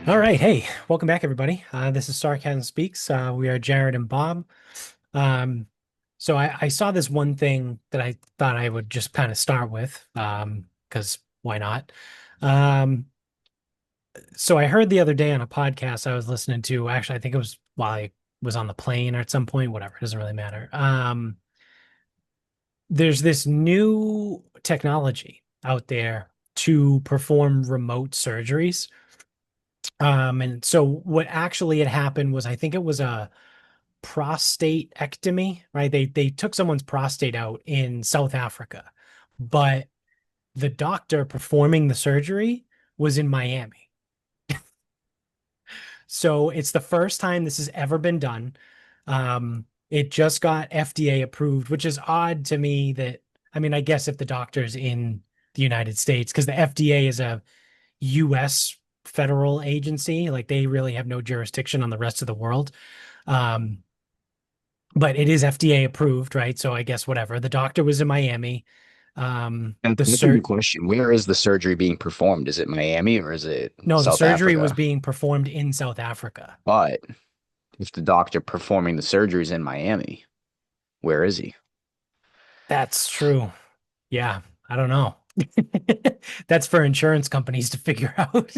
All right. Hey, welcome back, everybody. This is Sarcasm Speaks. We are Jared and Bob. Um, so I saw this one thing that I thought I would just kind of start with, because why not? Um, so I heard the other day on a podcast I was listening to, actually, I think it was while I was on the plane or at some point, whatever, it doesn't really matter. There's this new technology out there to perform remote surgeries. And so what actually had happened was I think it was a prostatectomy, right? They took someone's prostate out in South Africa, but the doctor performing the surgery was in Miami. So it's the first time this has ever been done. It just got FDA approved, which is odd to me that, I mean, I guess if the doctor's in the United States, because the FDA is a US federal agency, like they really have no jurisdiction on the rest of the world. Um, but it is FDA approved, right? So I guess whatever. The doctor was in Miami. And The that's a good cert question. Where is the surgery being performed? Is it Miami or is it No, the South surgery was Africa? being performed in South Africa. But if the doctor performing the surgery is in Miami, where is he? That's true. Yeah, I don't know. That's for insurance companies to figure out.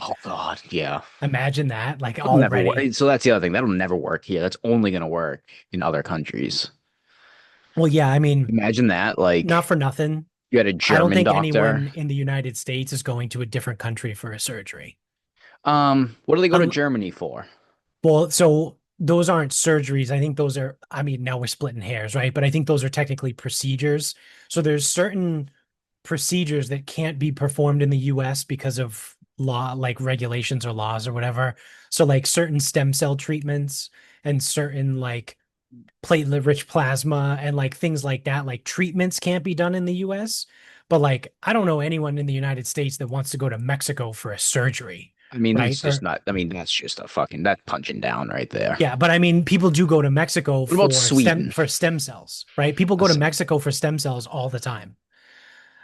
Oh God, yeah. Imagine that, like It'll never work. already. So that's the other thing. That'll never work here. That's only gonna work in other countries. Well, yeah, I mean, Imagine that. not Like for nothing. you had a I don't German think doctor. anyone in the United States is going to a different country for a surgery. What do they go to Un Germany for? Well, so those aren't surgeries. I think those are, I mean, now we're splitting hairs, right? But I think those are technically procedures. So there's certain procedures that can't be performed in the US because of law, like regulations or laws or whatever. So like certain stem cell treatments and certain like platelet rich plasma and like things like that, like treatments can't be done in the US. But like, I don't know anyone in the United States that wants to go to Mexico for a surgery, I mean, right? that's just not. I mean, that's just a fucking that punching down right there. Yeah, but I mean, people do go to Mexico What about Sweden? for stem cells, right? People go to Mexico for stem cells all the time.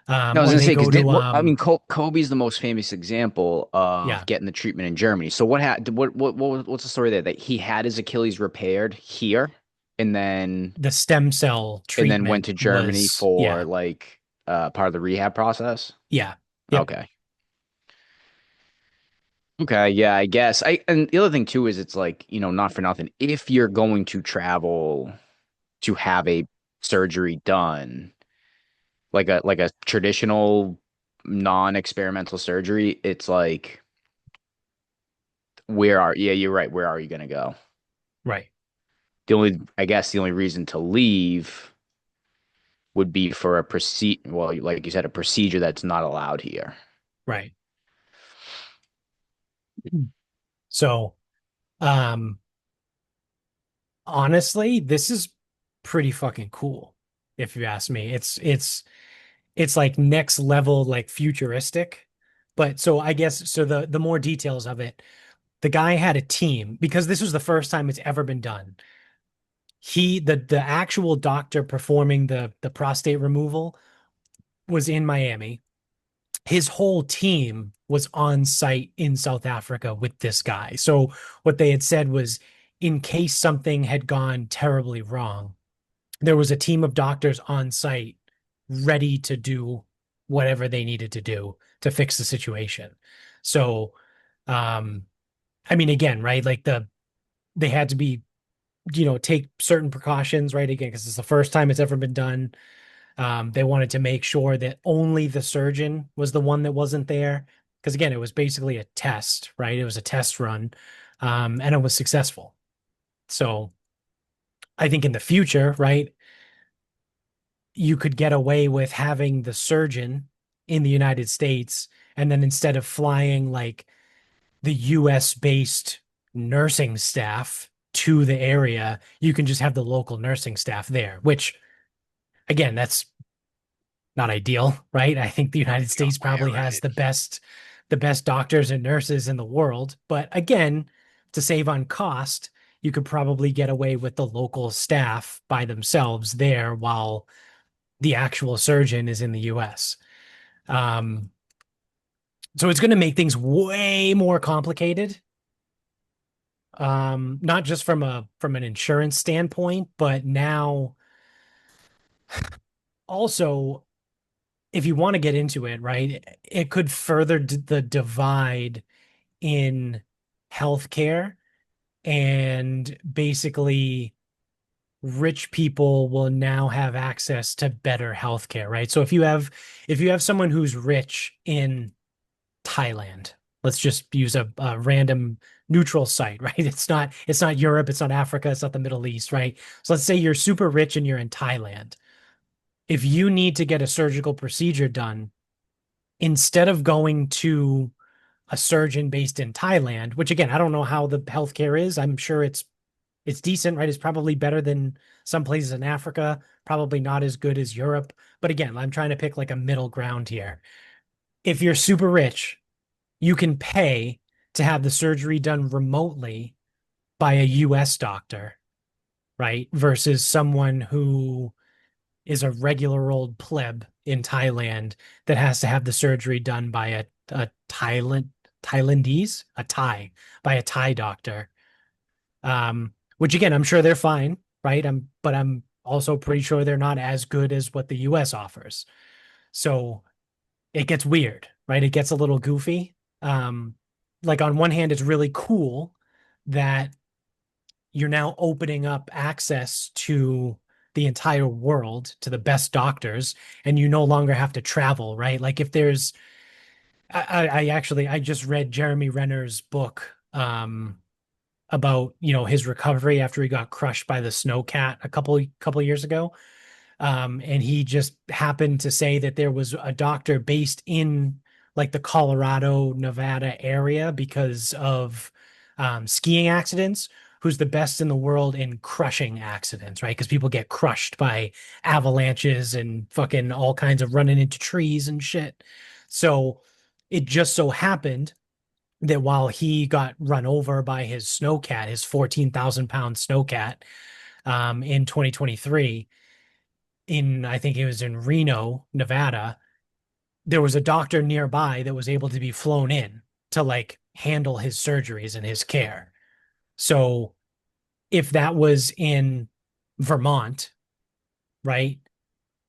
I was Or gonna they say go because to I mean, Kobe's the most famous example of yeah, getting the treatment in Germany. So what happened? What's the story there? That he had his Achilles repaired here, and then the stem cell went treatment to Germany was for yeah, like part of the rehab process. yeah, yep, Okay, okay, yeah, I guess. I and the other thing too is it's like not for nothing. If you're going to travel to have a surgery done, like a traditional non-experimental surgery, it's like yeah, you're right. Where are you going to go? right, I guess the only reason to leave would be for a well, like you said, a procedure that's not allowed here. right. So, um, honestly, this is pretty fucking cool, if you ask me. It's like next level, like futuristic. But so I guess so the more details of it, the guy had a team because this was the first time it's ever been done. The actual doctor performing the prostate removal was in Miami. His whole team was on site in South Africa with this guy. So what they had said was in case something had gone terribly wrong, there was a team of doctors on site ready to do whatever they needed to do to fix the situation. So um I mean again, right? Like they had to be, take certain precautions, right? Again, because it's the first time it's ever been done. They wanted to make sure that only the surgeon was the one that wasn't there. Because again, it was basically a test, right? It was a test run, and it was successful. So I think in the future, right, you could get away with having the surgeon in the United States, and then instead of flying like the US based nursing staff to the area, you can just have the local nursing staff there, which again, that's not ideal, right? I think the United States Yeah, probably has right. the best doctors and nurses in the world. But again, to save on cost, you could probably get away with the local staff by themselves there while the actual surgeon is in the US. Um, So it's going to make things way more complicated. Not just from an insurance standpoint, but now also if you want to get into it, right, it could further the divide in healthcare, and basically rich people will now have access to better healthcare, right? So if you have someone who's rich in Thailand, let's just use a random neutral site, right? It's not Europe, it's not Africa, it's not the Middle East, right? So let's say you're super rich and you're in Thailand. If you need to get a surgical procedure done, instead of going to a surgeon based in Thailand, which again, I don't know how the healthcare is. I'm sure it's decent, right? It's probably better than some places in Africa, probably not as good as Europe. But again, I'm trying to pick like a middle ground here. If you're super rich, you can pay to have the surgery done remotely by a US doctor, right? Versus someone who is a regular old pleb in Thailand that has to have the surgery done by a Thailandese, a Thai, by a Thai doctor. Which again, I'm sure they're fine, right? But I'm also pretty sure they're not as good as what the US offers. So it gets weird, right? It gets a little goofy. Um, like on one hand, it's really cool that you're now opening up access to the entire world to the best doctors, and you no longer have to travel, right? Like if there's, I actually I just read Jeremy Renner's book about his recovery after he got crushed by the snowcat a couple years ago. And he just happened to say that there was a doctor based in like the Colorado, Nevada area because of skiing accidents, who's the best in the world in crushing accidents, right? Because people get crushed by avalanches and fucking all kinds of running into trees and shit. So it just so happened that while he got run over by his snowcat, his 14,000 pound snowcat, in 2023, I think it was in Reno, Nevada, there was a doctor nearby that was able to be flown in to like handle his surgeries and his care. So if that was in Vermont, right,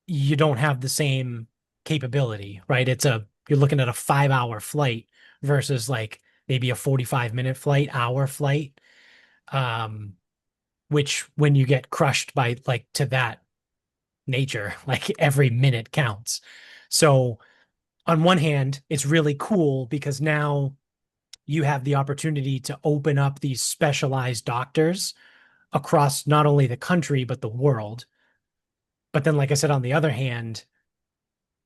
you don't have the same capability, right? You're looking at a 5 hour flight versus like maybe a 45-minute flight, hour flight. Um, which when you get crushed by like to that nature, like every minute counts. So on one hand, it's really cool because now you have the opportunity to open up these specialized doctors across not only the country, but the world. But then, like I said, on the other hand,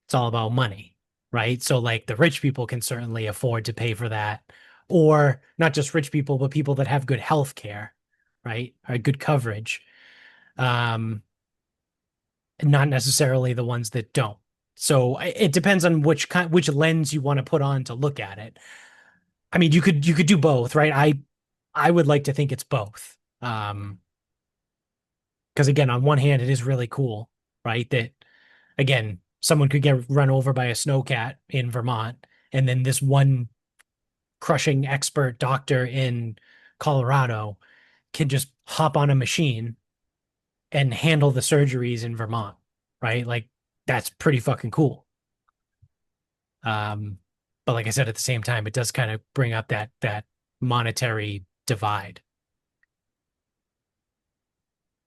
it's all about money, right? So, like, the rich people can certainly afford to pay for that. Or not just rich people, but people that have good health care, right? Or good coverage. Um, not necessarily the ones that don't. So it depends on which lens you want to put on to look at it. I mean, you could do both, right? I would like to think it's both. Because again, on one hand, it is really cool, right? That again, someone could get run over by a snowcat in Vermont, and then this one crushing expert doctor in Colorado can just hop on a machine and handle the surgeries in Vermont, right? Like that's pretty fucking cool. Um, but like I said, at the same time, it does kind of bring up that monetary divide.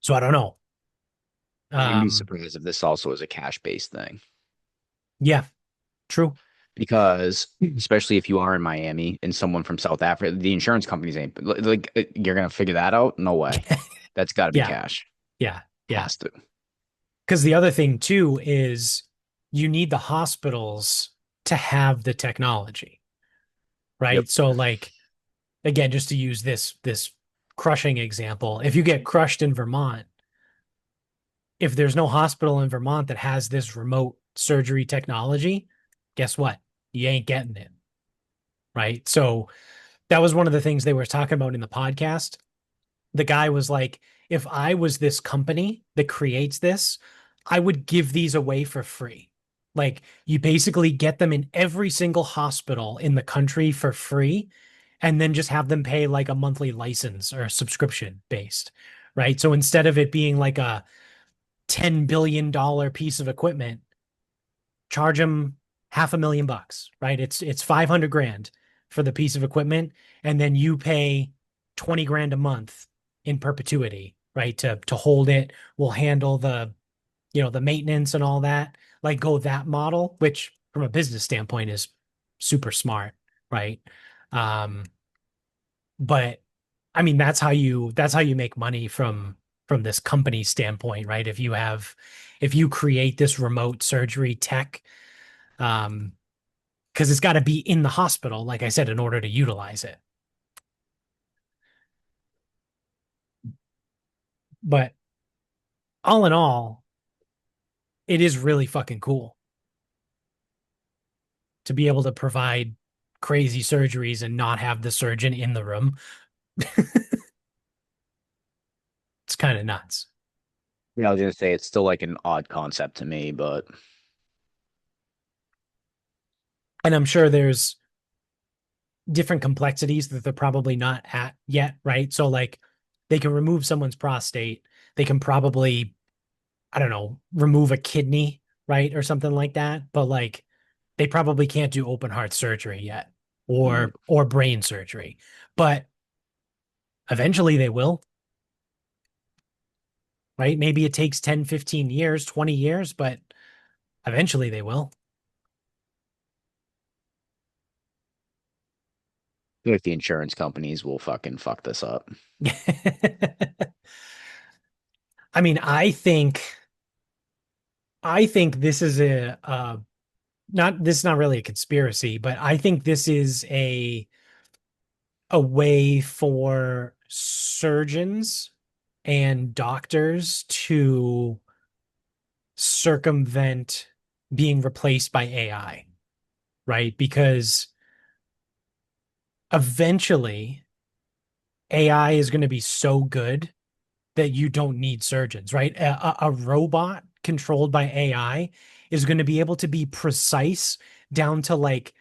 So I don't know. I wouldn't be Um, surprised if this also is a cash-based thing. yeah, true. Because especially if you are in Miami and someone from South Africa, the insurance companies ain't like you're gonna figure that out. No way. That's got to be Yeah, cash. yeah, yeah. Has to. Because the other thing too is you need the hospitals to have the technology, Yep. right? So like again, just to use this crushing example, if you get crushed in Vermont, if there's no hospital in Vermont that has this remote surgery technology, guess what? You ain't getting it, right? So that was one of the things they were talking about in the podcast. The guy was like, if I was this company that creates this, I would give these away for free. Like you basically get them in every single hospital in the country for free, and then just have them pay like a monthly license or subscription based, right? So instead of it being like a $10 billion piece of equipment, charge them $500,000, right? It's 500 grand for the piece of equipment, and then you pay 20 grand a month in perpetuity, right? To hold it. We'll handle the maintenance and all that. Like go that model, which from a business standpoint is super smart, right? Um, but I mean that's how you make money from this company standpoint, right? If you create this remote surgery tech, um, because it's got to be in the hospital, like I said, in order to utilize it. But all in all, it is really fucking cool to be able to provide crazy surgeries and not have the surgeon in the room. It's kind of nuts. Yeah, I was gonna say it's still like an odd concept to me, but And I'm sure there's different complexities that they're probably not at yet, right? So like they can remove someone's prostate, they can probably, I don't know, remove a kidney, right? Or something like that. But like they probably can't do open heart surgery yet mm, or brain surgery. But eventually they will, right? Maybe it takes 10, 15 years, 20 years, but eventually they will. I feel like the insurance companies will fucking fuck this up. I mean, I think this is not this is not really a conspiracy, but I think this is a way for surgeons and doctors to circumvent being replaced by AI, right? Because eventually AI is going to be so good that you don't need surgeons, right? A robot controlled by AI is going to be able to be precise down to like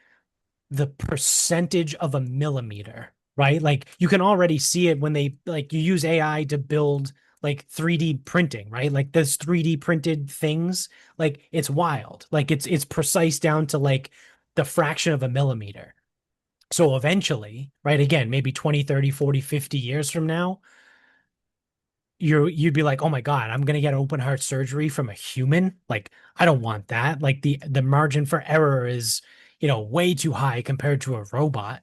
the percentage of a millimeter, right? Like you can already see it when they like you use AI to build like 3D printing, right? Like those 3D printed things, like it's wild. Like it's precise down to like the fraction of a millimeter. So eventually, right, again, maybe 20, 30, 40, 50 years from now, you'd be like, "Oh my God, I'm gonna get open heart surgery from a human?" Like, I don't want that. Like the margin for error is, way too high compared to a robot.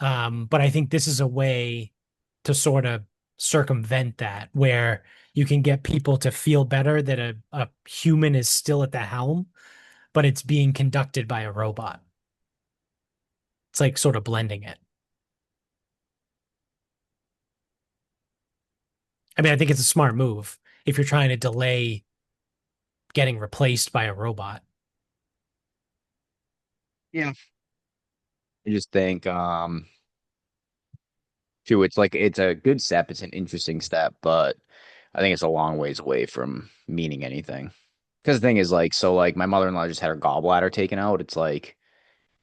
But I think this is a way to sort of circumvent that, where you can get people to feel better that a human is still at the helm, but it's being conducted by a robot. It's like sort of blending it. I mean, I think it's a smart move if you're trying to delay getting replaced by a robot. Yeah. I just think too, it's like it's a good step, it's an interesting step, but I think it's a long ways away from meaning anything. Because the thing is like so like my mother-in-law just had her gallbladder taken out. It's like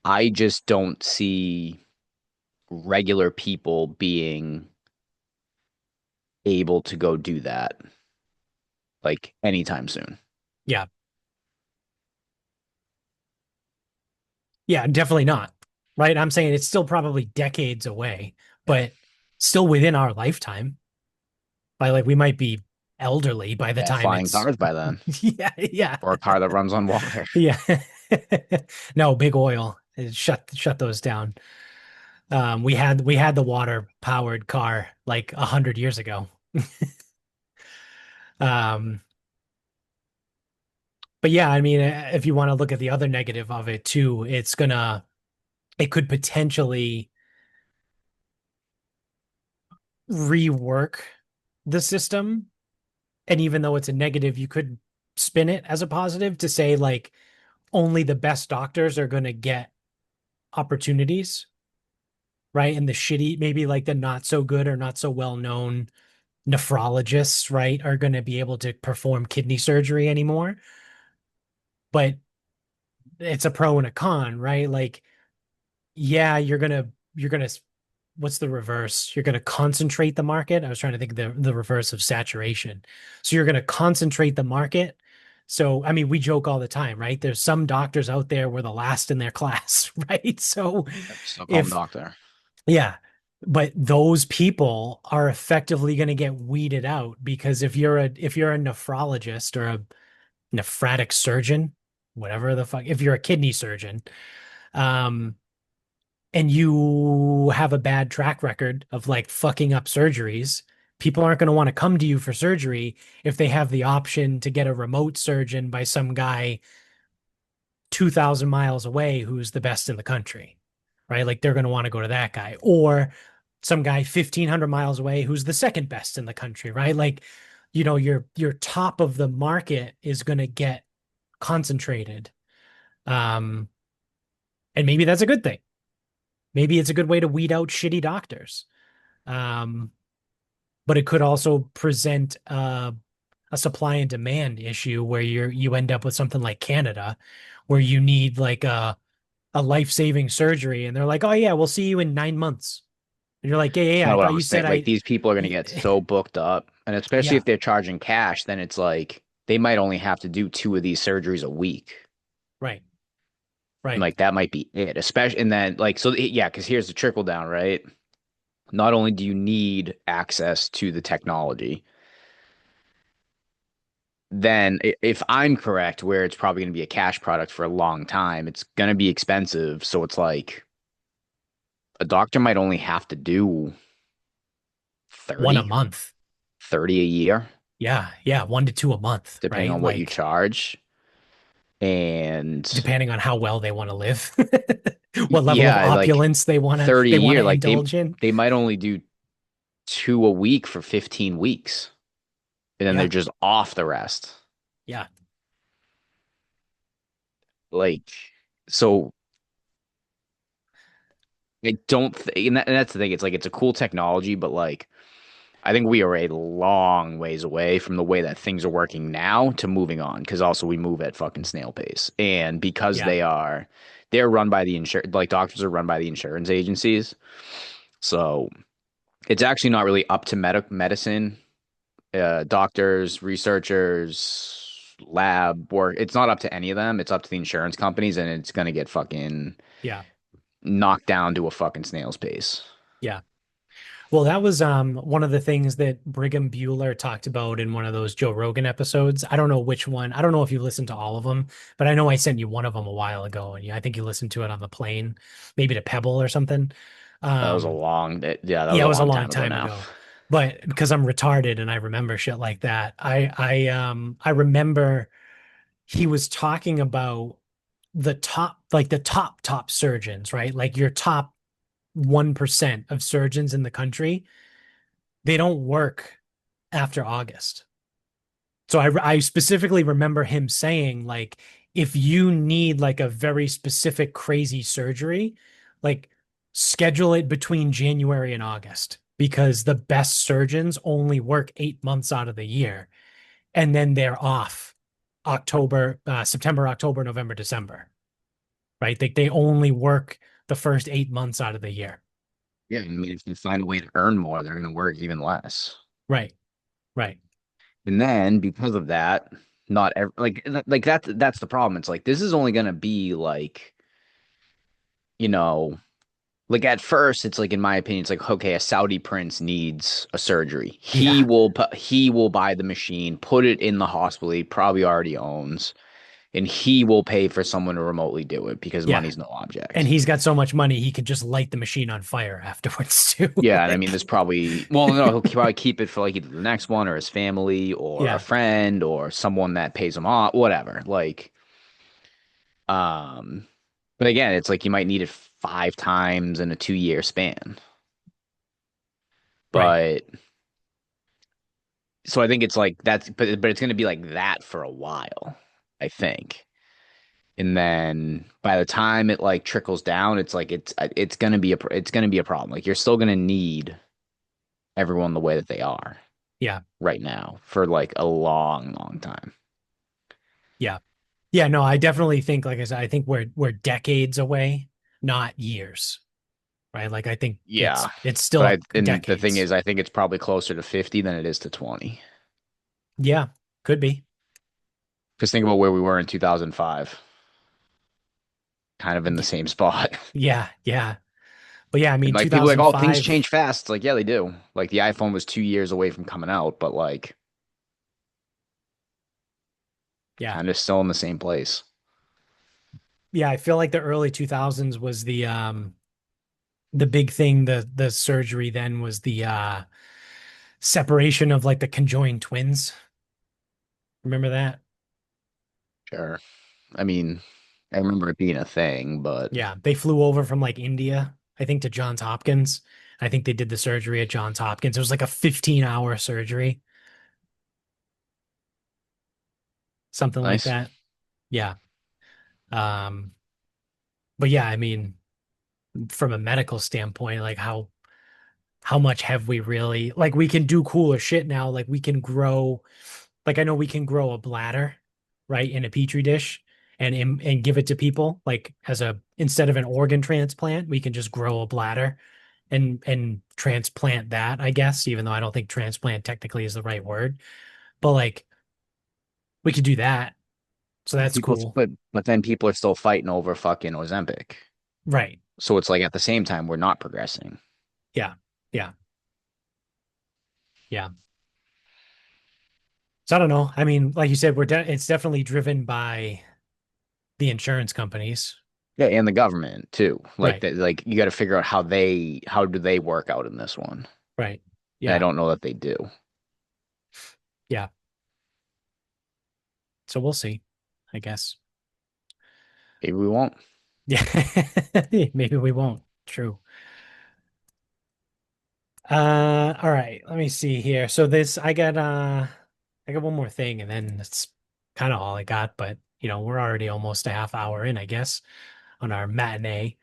I just don't see regular people being able to go do that like anytime soon. Yeah. Yeah, definitely not. Right? I'm saying it's still probably decades away, Yeah. but still within our lifetime. By like we might be elderly by the Yeah, time flying it's cars by then. yeah, yeah. Or a car that runs on water. Yeah. No, big oil. Shut those down. We had the water powered car like 100 years ago. Um, but yeah, I mean, if you want to look at the other negative of it too, it could potentially rework the system. And even though it's a negative, you could spin it as a positive to say like only the best doctors are going to get opportunities, right? And the shitty, maybe like the not so good or not so well known nephrologists, right, are going to be able to perform kidney surgery anymore. But it's a pro and a con, right? Like, yeah, you're gonna what's the reverse? You're gonna concentrate the market. I was trying to think of the reverse of saturation. So you're gonna concentrate the market. So I mean, we joke all the time, right? There's some doctors out there were the last in their class, right? So Still call him if doctor. yeah, but those people are effectively going to get weeded out because if you're a nephrologist or a nephratic surgeon, whatever the fuck, if you're a kidney surgeon, um, and you have a bad track record of like fucking up surgeries, people aren't going to want to come to you for surgery if they have the option to get a remote surgeon by some guy 2,000 miles away who's the best in the country, right? Like they're going to want to go to that guy or some guy 1,500 miles away who's the second best in the country, right? Like, your top of the market is going to get concentrated. Um, and maybe that's a good thing. Maybe it's a good way to weed out shitty doctors. Um, but it could also present a supply and demand issue where you end up with something like Canada, where you need like a life-saving surgery, and they're like, "Oh yeah, we'll see you in 9 months." And you're like, "Yeah, yeah, It's yeah. kind I of what I thought you was said thinking. Like these people are going to get so booked up, and especially yeah, if they're charging cash, then it's like they might only have to do two of these surgeries a week. right, And right, like that might be it, especially and then like so yeah, because here's the trickle down, right? Not only do you need access to the technology, then if I'm correct, where it's probably going to be a cash product for a long time, it's going to be expensive. So it's like a doctor might only have to do one a 30, month. 30 a year, Yeah, yeah, 1 to 2 a month, depending right? on what you Like charge. And depending on how well they want to live, what level of yeah, like opulence they want to 30 a they want year, to like indulge in. they might only do two a week for 15 weeks, and then they're Yeah, just off the rest. yeah, Like, so I don't th and that's the thing. It's like it's a cool technology, but like I think we are a long ways away from the way that things are working now to moving on. Because also we move at fucking snail pace, and because yeah, they're run by the insur like doctors are run by the insurance agencies, so it's actually not really up to medicine, doctors, researchers, lab work. It's not up to any of them. It's up to the insurance companies, and it's gonna get fucking yeah, knocked down to a fucking snail's pace. yeah. Well, that was one of the things that Brigham Bueller talked about in one of those Joe Rogan episodes. I don't know which one. I don't know if you listened to all of them, but I know I sent you one of them a while ago, and I think you listened to it on the plane, maybe to Pebble or something. That was a Um, long, yeah, that was yeah, a it was a long long time ago time now. ago, but because I'm retarded and I remember shit like that, I remember he was talking about the top surgeons, right? Like your top 1% of surgeons in the country, they don't work after August. So I specifically remember him saying like if you need like a very specific crazy surgery, like schedule it between January and August because the best surgeons only work 8 months out of the year and then they're off September, October, November, December, right? They only work the first 8 months out of the year. Yeah, I mean, if they find a way to earn more, they're going to work even less. Right, right, And then because of that, not every like that's the problem. It's like this is only going to be like, you know, like at first it's like in my opinion it's like okay, a Saudi prince needs a surgery. yeah, He will buy the machine, put it in the hospital he probably already owns, and he will pay for someone to remotely do it because yeah. money's no And object. he's got so much money he could just light the machine on fire afterwards too. Yeah, and I mean, Like, there's probably well, no, he'll probably keep it for like either the next one or his family or a yeah, friend or someone that pays him off, whatever. Like, um, but again, it's like you might need it 5 times in a 2 year span. right. But so I think it's like that's, but it's going to be like that for a while, I think. And then by the time it like trickles down, it's like it's gonna be it's gonna be a problem. Like you're still gonna need everyone the way that they are Yeah, right now for like a long, long time. yeah. Yeah, no, I definitely think, like I said, I think we're decades away, not years, right? Like I think Yeah. it's But still and the thing decades. is, I think it's probably closer to 50 than it is to 20. Yeah, could be. Because think about where we were in 2005, kind of in the Yeah, same spot. yeah, yeah. But yeah, I And mean, like people are like, oh, things 2005. change fast. It's like, yeah, they do. Like the iPhone was 2 years away from coming out, but like Yeah. kind of still in the same place. Yeah, I feel like the early 2000s was the big thing. The surgery then was the separation of like the conjoined twins. Remember that? Sure. I mean, I remember it being a thing, but Yeah, they flew over from like India, I think, to Johns Hopkins. I think they did the surgery at Johns Hopkins. It was like a 15-hour surgery, something like nice. that. Yeah. Um, but yeah, I mean, from a medical standpoint, like how much have we really, like, we can do cooler shit now. Like we can grow, like I know we can grow a bladder, right, in a petri dish and give it to people like as a instead of an organ transplant, we can just grow a bladder and transplant that, I guess, even though I don't think transplant technically is the right word. But like we could do that. So that's People, cool. but then people are still fighting over fucking Ozempic. Right. So it's like at the same time we're not progressing. Yeah. Yeah. Yeah. So I don't know. I mean, like you said, it's definitely driven by the insurance companies. Yeah, and the government too. Like Right. that, like you got to figure out how do they work out in this one. Right. And I Yeah. don't know that they do. Yeah. So we'll see, I guess. Maybe we won't. Yeah. Maybe we won't. True. All right. Let me see here. So this I got one more thing and then that's kind of all I got, but we're already almost a half hour in, I guess, on our matinee.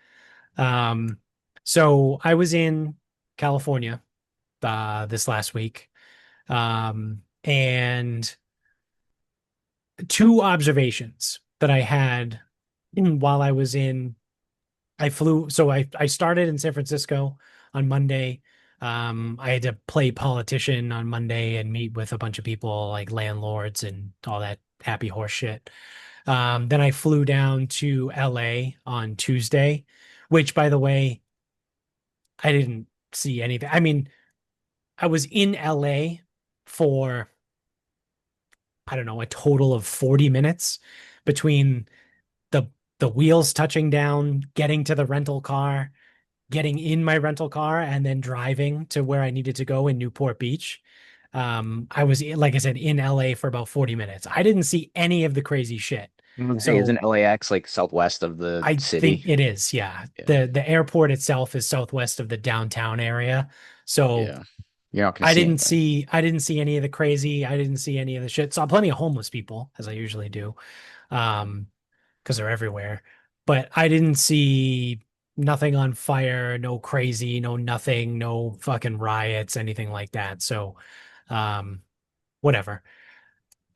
Um, so I was in California this last week. And two observations that I had while I was in I flew, so I started in San Francisco on Monday. I had to play politician on Monday and meet with a bunch of people like landlords and all that happy horse shit. Then I flew down to LA on Tuesday, which by the way, I didn't see anything. I mean, I was in LA for, I don't know, a total of 40 minutes between the the wheels touching down, getting to the rental car, getting in my rental car and then driving to where I needed to go in Newport Beach. I was, like I said, in LA for about 40 minutes. I didn't see any of the crazy shit. Hey, So isn't LAX like southwest of the I think city? it is, yeah. Yeah. The airport itself is southwest of the downtown area. So Yeah. You're not gonna see anything. I didn't see any of the crazy. I didn't see any of the shit. Saw plenty of homeless people, as I usually do. Um, because they're everywhere. But I didn't see nothing on fire, no crazy, no nothing, no fucking riots, anything like that. So, um, whatever.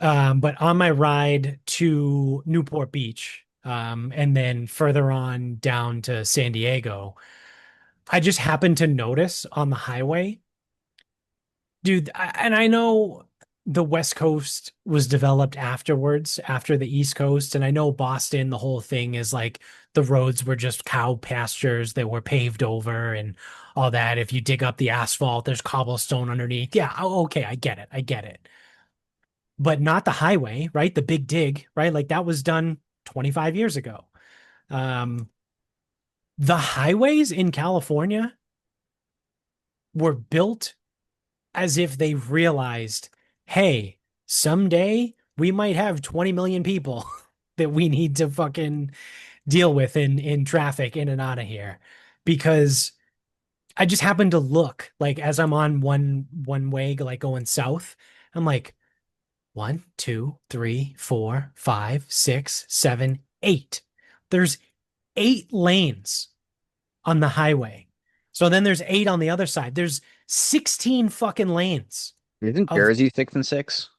But on my ride to Newport Beach, and then further on down to San Diego, I just happened to notice on the highway. Dude, and I know the West Coast was developed afterwards, after the East Coast. And I know Boston, the whole thing is like the roads were just cow pastures that were paved over and all that. If you dig up the asphalt, there's cobblestone underneath. Yeah, okay, I get it. I get it. But not the highway, right? The big dig, right? Like that was done 25 years ago. Um, the highways in California were built as if they realized, hey, someday we might have 20 million people that we need to fucking deal with in traffic in and out of here. Because I just happened to look like as I'm on one way, like going south, I'm like, one, two, three, four, five, six, seven, eight. There's 8 lanes on the highway. So then there's 8 on the other side. There's 16 fucking lanes Isn't of Jersey thick than six?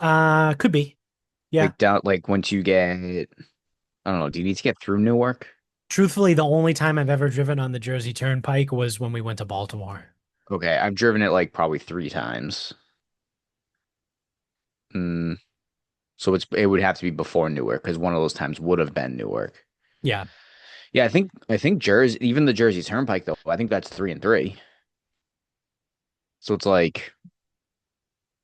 could be. Yeah. Like down, like once you get, I don't know, do you need to get through Newark? Truthfully, the only time I've ever driven on the Jersey Turnpike was when we went to Baltimore. Okay, I've driven it like probably 3 times. Mm, so it would have to be before Newark because one of those times would have been Newark. Yeah. Yeah, I think Jersey, even the Jersey Turnpike though, I think that's 3 and 3. So it's like,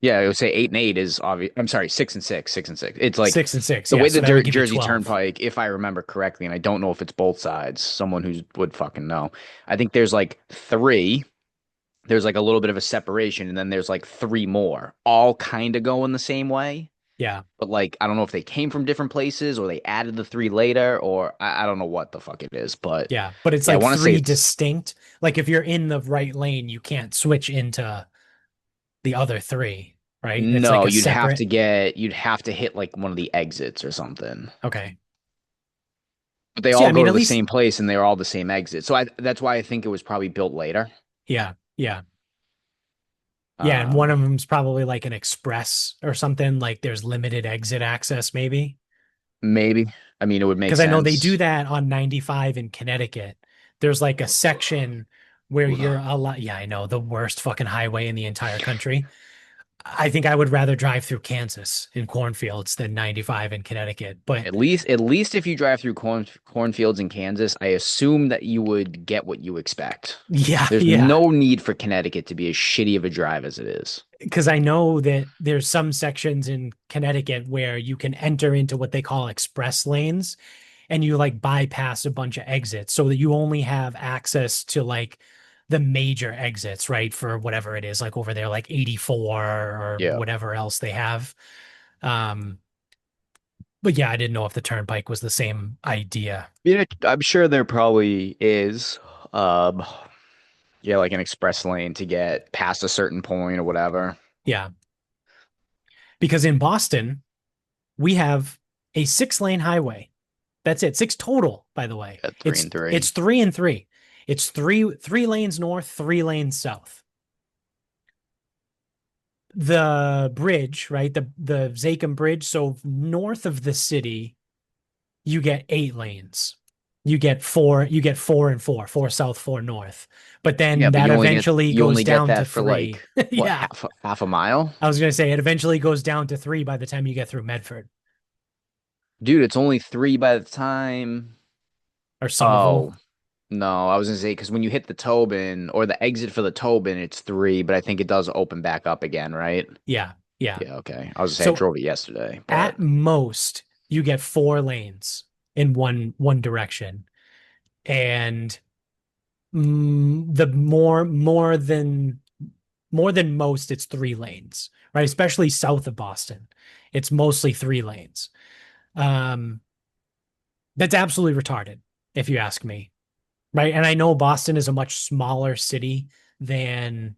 yeah, I would say 8 and 8 is obvious. I'm sorry, 6 and 6, 6 and 6. It's like 6 and 6. the Yeah. way So the that would give you Jersey 12. Turnpike, if I remember correctly, and I don't know if it's both sides, someone who would fucking know. I think there's like three. There's like a little bit of a separation, and then there's like three more, all kind of going the same way. Yeah. But like, I don't know if they came from different places or they added the three later, or I don't know what the fuck it is. But Yeah. But it's yeah, I like want to say three it's distinct. Like if you're in the right lane, you can't switch into the other three, right? It's like no, a separate. you'd have to hit like one of the exits or something. Okay. But they So yeah, all I go mean, to at the least, same place and they're all the same exit. So that's why I think it was probably built later. yeah. Yeah. Yeah. And one Um, of them's probably like an express or something. Like there's limited exit access, maybe. maybe. I mean, it would make Because I know they do sense. that on 95 in Connecticut. There's like a section where you're Ugh. a lot. Yeah, I know the worst fucking highway in the entire country. I think I would rather drive through Kansas in cornfields than 95 in Connecticut. But At least if you drive through cornfields in Kansas, I assume that you would get what you expect. yeah, There's yeah. no need for Connecticut to be as shitty of a drive as it is. Because I know that there's some sections in Connecticut where you can enter into what they call express lanes and you like bypass a bunch of exits so that you only have access to like the major exits, right? For whatever it is, like over there, like 84 or Yeah. whatever else they have. Um, but yeah, I didn't know if the turnpike was the same idea. Yeah, I'm sure there probably is. Um, yeah, like an express lane to get past a certain point or whatever. Yeah. Because in Boston, we have a 6 lane highway. That's it. Six total, by the way. At three It's and three. it's 3 and 3. It's three lanes north, 3 lanes south. The bridge, right? The Zakim Bridge. So north of the city, you get 8 lanes. You get four and four, four south, four north. But Yeah, then but that you only get eventually you goes only get down to that for three. like what, Yeah. half a mile? I was gonna say it eventually goes down to three by the time you get through Medford Dude, it's only three by the time. or Somerville. Oh, no, I was gonna say because when you hit the Tobin or the exit for the Tobin, it's three, but I think it does open back up again, right? Yeah, yeah. Yeah, okay. I was gonna say I So drove it yesterday, but at most, you get 4 lanes in one direction. And the more than most, it's 3 lanes, right? Especially south of Boston. It's mostly 3 lanes. Um, that's absolutely retarded, if you ask me. Right. And I know Boston is a much smaller city than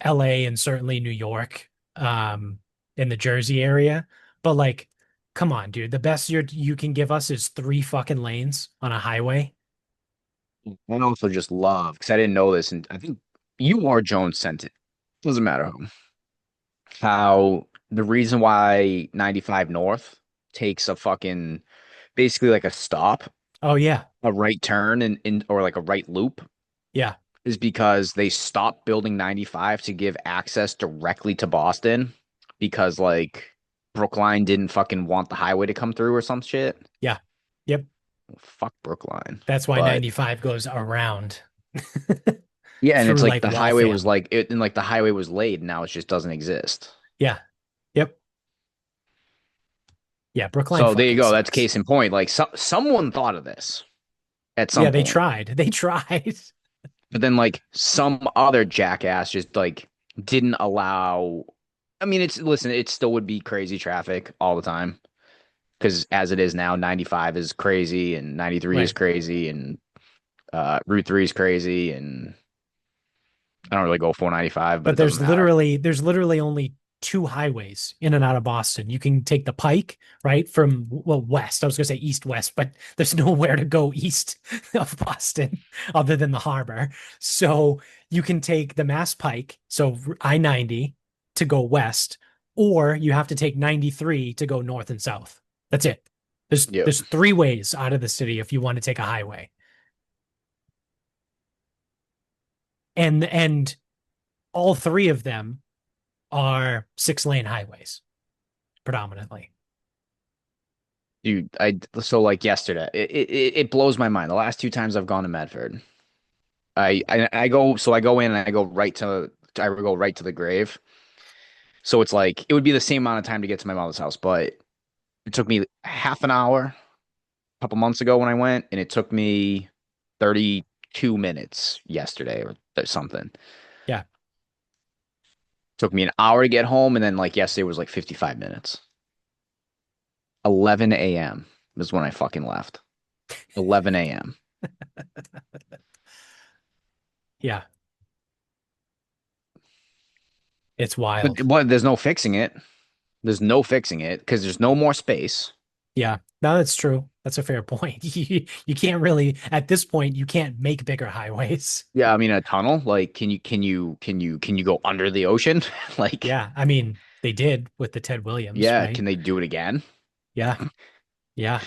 LA and certainly New York, in the Jersey area. But like, come on, dude. The best you can give us is 3 fucking lanes on a highway. I also just love because I didn't know this, and I think you or Jones sent it. Doesn't matter how the reason why 95 North takes a fucking basically like a stop, Oh yeah. a right turn in or like a right loop Yeah. is because they stopped building 95 to give access directly to Boston because like Brookline didn't fucking want the highway to come through or some shit. Yeah. Yep. Fuck Brookline. That's why But 95 goes around yeah, and it's through like like the highway was Waltham. like it and like the highway was laid, now it just doesn't exist. Yeah. Yep. Yeah. Brookline So there you fucking go. That's sucks. case in point. Like someone thought of this at Yeah. some They point, tried. They tried. but then like some other jackass just like didn't allow. I mean, it's listen, it still would be crazy traffic all the time because as it is now, 95 is crazy and 93 is Right. crazy and Route 3 is crazy and I don't really go 495, but But it doesn't there's matter. literally there's literally only 2 highways in and out of Boston. You can take the Pike, right, from well west. I was gonna say east west, but there's nowhere to go east of Boston other than the harbor. So you can take the Mass Pike, so I-90 to go west, or you have to take 93 to go north and south. That's it. There's Yep. there's three ways out of the city if you want to take a highway. And all three of them are 6 lane highways predominantly. Dude, so like yesterday, it blows my mind. The last two times I've gone to Medford, I go in and I go right to the grave. So it's like it would be the same amount of time to get to my mother's house, but it took me half an hour a couple months ago when I went, and it took me 32 minutes yesterday or something. Yeah. Took me an hour to get home, and then like yesterday was like 55 minutes. 11 a.m. is when I fucking left. 11 a.m. Yeah. It's But wild. there's no fixing it. There's no fixing it because there's no more space. Yeah. No, that's true. That's a fair point. You can't really, at this point, you can't make bigger highways. Yeah, I mean a tunnel. Like, can you go under the ocean? Like, Yeah. I mean, they did with the Ted Williams, yeah, right? can they do it again? Yeah. Yeah.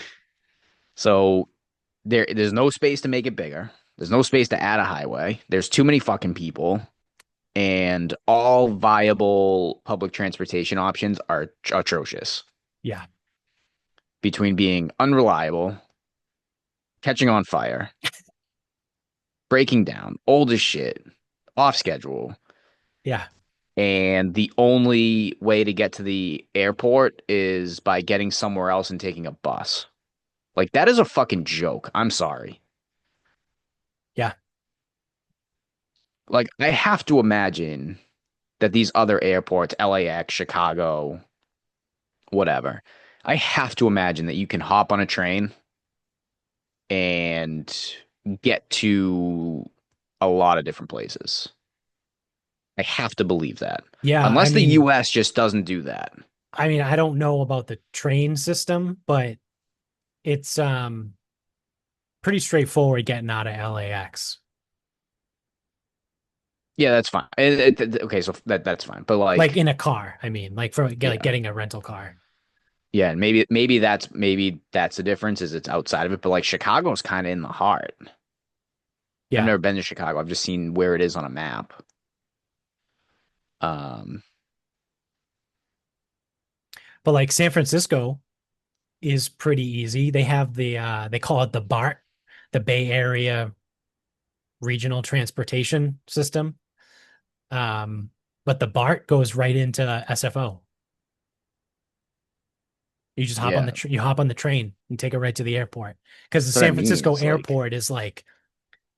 So there's no space to make it bigger. There's no space to add a highway. There's too many fucking people, and all viable public transportation options are atrocious. Yeah. Between being unreliable, catching on fire, breaking down, old as shit, off schedule, Yeah. and the only way to get to the airport is by getting somewhere else and taking a bus. Like that is a fucking joke. I'm sorry. Yeah. Like I have to imagine that these other airports, LAX, Chicago, whatever, I have to imagine that you can hop on a train and get to a lot of different places. I have to believe that. Yeah. Unless the US just doesn't do that. I don't know about the train system, but it's pretty straightforward getting out of LAX. Yeah, that's fine. Okay, so that's fine. But Like like, in a car, like for like yeah, getting a rental car. yeah, and maybe that's the difference is it's outside of it. But like Chicago's kind of in the heart. I've Yeah. never been to Chicago. I've just seen where it is on a map. Um, But like San Francisco is pretty easy. They have they call it the BART, the Bay Area Regional Transportation System. Um, but the BART goes right into SFO. You just hop on yeah, you hop on the train and take it right to the airport because the that's what I San mean. Francisco Is like, airport is like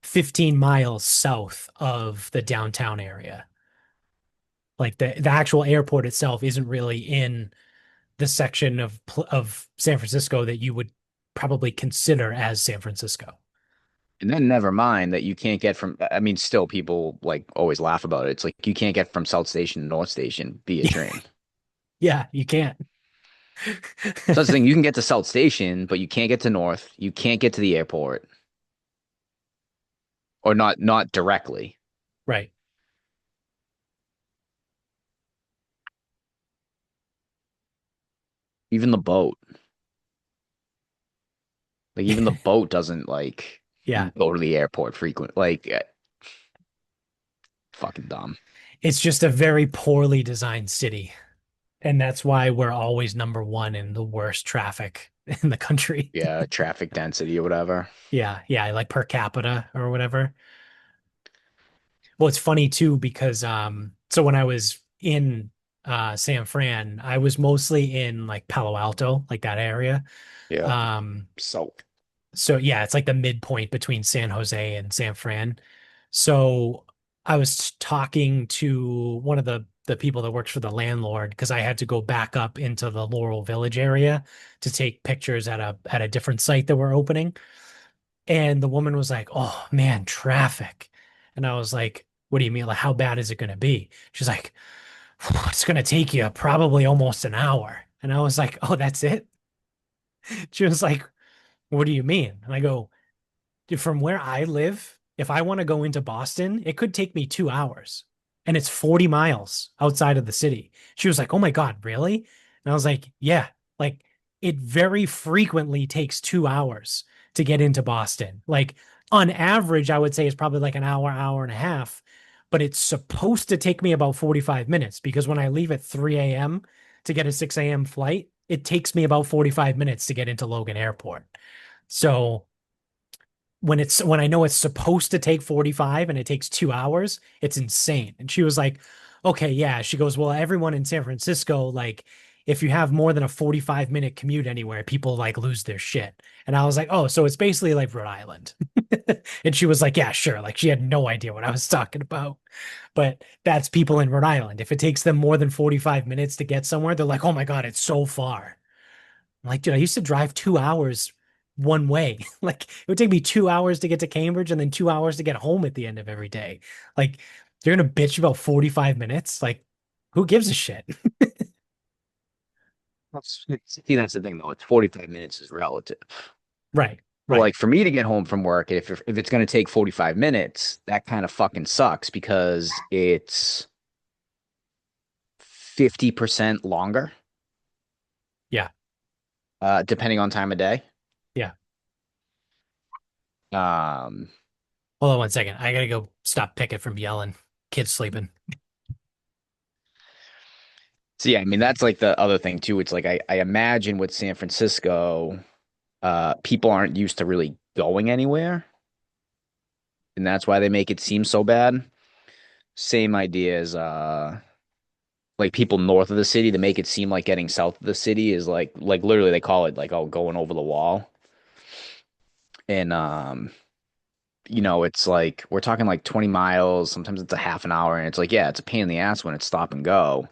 15 miles south of the downtown area. Like the actual airport itself isn't really in the section of San Francisco that you would probably consider as San Francisco. and then never mind that you can't get from. I mean, still people like always laugh about it. It's like you can't get from South Station to North Station via train. Yeah, you can't. So that's the thing. You can get to South Station, but you can't get to North. You can't get to the airport, or not directly. Right. Even the boat. Like even the boat doesn't like Yeah. go to the airport frequent. Like fucking dumb. It's just a very poorly designed city. And that's why we're always number one in the worst traffic in the country. Yeah, traffic density or whatever. Yeah. Yeah. Like per capita or whatever. Well, it's funny too, because so when I was in San Fran, I was mostly in like Palo Alto, like that area. Yeah. Um, So so yeah, it's like the midpoint between San Jose and San Fran. So I was talking to one of the people that works for the landlord because I had to go back up into the Laurel Village area to take pictures at a different site that we're opening. And the woman was like, "Oh man, traffic." And I was like, "What do you mean? Like, how bad is it going to be?" She's like, "It's going to take you probably almost an hour." And I was like, "Oh, that's it?" She was like, "What do you mean?" And I go, "Dude, from where I live, if I want to go into Boston, it could take me 2 hours." and it's 40 miles outside of the city. She was like, "Oh my God, really?" And I was like, "Yeah, like it very frequently takes 2 hours to get into Boston. Like on average, I would say it's probably like an hour, hour and a half, but it's supposed to take me about 45 minutes because when I leave at 3 a.m. to get a 6 a.m. flight, it takes me about 45 minutes to get into Logan Airport. So when I know it's supposed to take 45 and it takes 2 hours, it's insane." And she was like, "Okay, yeah." She goes, "Well, everyone in San Francisco, like, if you have more than a 45-minute commute anywhere, people like lose their shit." And I was like, "Oh, so it's basically like Rhode Island." And she was like, "Yeah, sure." Like she had no idea what I was talking about. But that's people in Rhode Island. If it takes them more than 45 minutes to get somewhere, they're like, "Oh my God, it's so far." I'm like, dude, I used to drive 2 hours one way. Like it would take me 2 hours to get to Cambridge and then 2 hours to get home at the end of every day. Like you're gonna bitch about 45 minutes? Like, who gives a shit? See, that's the thing though. It's 45 minutes is relative. Right, Well, right. like for me to get home from work, if it's going to take 45 minutes, that kind of fucking sucks because it's 50% longer, Yeah, depending on time of day. yeah. Um, Hold on one second. I gotta go stop Pickett from yelling. Kids sleeping. so yeah, I mean that's like the other thing too. It's like I imagine with San Francisco, people aren't used to really going anywhere, and that's why they make it seem so bad. Same idea as like people north of the city to make it seem like getting south of the city is like literally they call it like oh going over the wall. And it's like we're talking like 20 miles, sometimes it's a half an hour, and it's like, yeah, it's a pain in the ass when it's stop and go.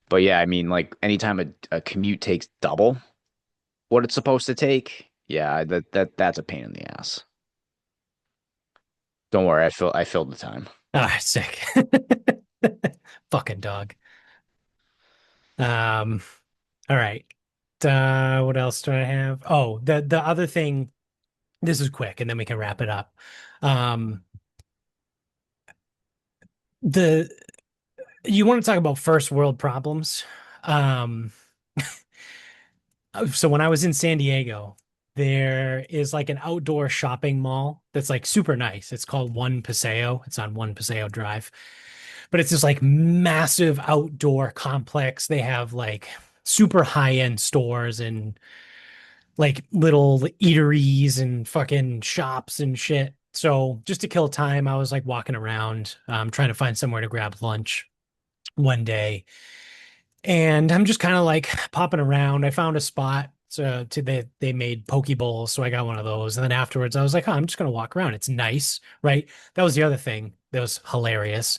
But yeah, I mean, like anytime a commute takes double what it's supposed to take, yeah, that's a pain in the ass. Don't worry, I filled the time. Ah, sick. Fucking dog. Um, all right. What else do I have? Oh, the other thing, this is quick, and then we can wrap it up. Um, the you want to talk about first world problems? Um, so when I was in San Diego, there is like an outdoor shopping mall that's like super nice. It's called One Paseo. It's on One Paseo Drive, but it's this like massive outdoor complex. They have like super high-end stores and like little eateries and fucking shops and shit. So just to kill time, I was like walking around, trying to find somewhere to grab lunch one day. And I'm just kind of like popping around. I found a spot they made poke bowls, so I got one of those. And then afterwards, I was like, oh, I'm just gonna walk around. It's nice, right? That was the other thing that was hilarious.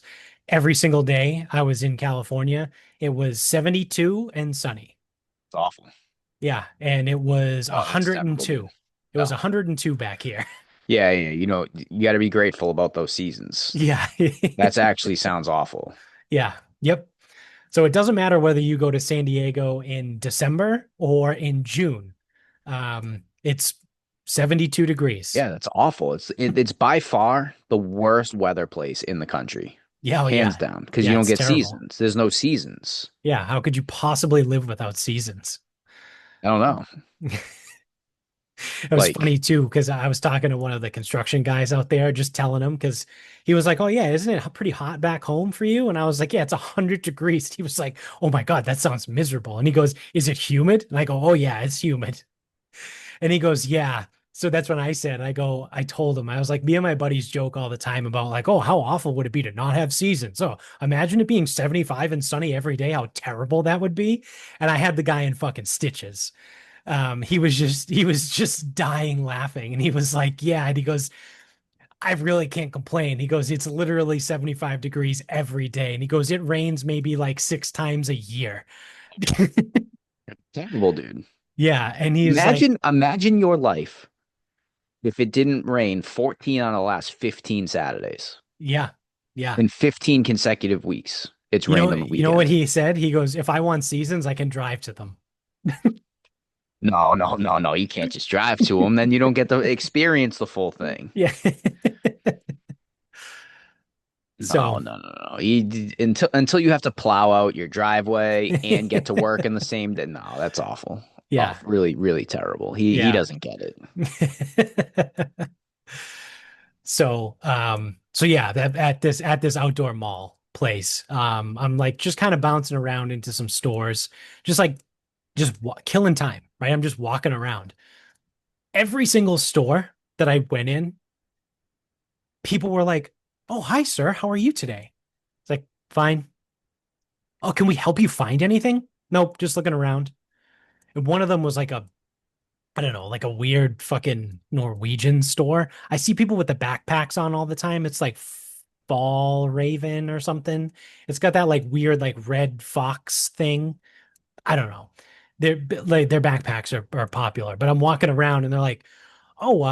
Every single day I was in California, it was 72 and sunny. It's awful. Yeah, and it was Oh, that's terrible, dude. 102. It was Oh, 102 back here. yeah, yeah. You got to be grateful about those seasons. Yeah. That's actually sounds awful. Yeah. Yep. So it doesn't matter whether you go to San Diego in December or in June. It's 72 degrees. Yeah, that's awful. It's by far the worst weather place in the country, Yeah, oh hands yeah. down, because you Yeah, don't it's get terrible. seasons. There's no seasons. Yeah, how could you possibly live without seasons? I don't know. It was Like, funny too, because I was talking to one of the construction guys out there, just telling him because he was like, "Oh yeah, isn't it pretty hot back home for you?" And I was like, "Yeah, it's 100 degrees." He was like, "Oh my God, that sounds miserable." And he goes, "Is it humid?" And I go, "Oh yeah, it's humid." And he goes, "Yeah." So that's when I told him, I was like, me and my buddies joke all the time about like, oh, how awful would it be to not have seasons? So imagine it being 75 and sunny every day, how terrible that would be. And I had the guy in fucking stitches. He was just dying laughing. And he was like, yeah. And he goes, I really can't complain. He goes, it's literally 75 degrees every day. And he goes, it rains maybe like 6 times a year. terrible, dude. Yeah. And he's like, Imagine your life if it didn't rain 14 on the last 15 Saturdays yeah, yeah. in 15 consecutive weeks. It's rained on the You know what weekend. he said? He goes, if I want seasons, I can drive to them. No, no, no, no. You can't just drive to them. Then you don't get to experience the full thing. Yeah. No, So no, no, no. Until you have to plow out your driveway and get to work in the same day. No, that's awful. Oh, yeah, really, really terrible. He yeah. doesn't get it. So yeah, that at this outdoor mall place, I'm like just kind of bouncing around into some stores, just like just killing time, right? I'm just walking around. Every single store that I went in, people were like, "Oh, hi, sir. How are you today?" It's like, "Fine." "Oh, can we help you find anything?" "Nope, just looking around." And one of them was like a, I don't know, like a weird fucking Norwegian store. I see people with the backpacks on all the time. It's like Fall Raven or something. It's got that like weird like red fox thing. I don't know. Their backpacks are popular, but I'm walking around and they're like, "Oh,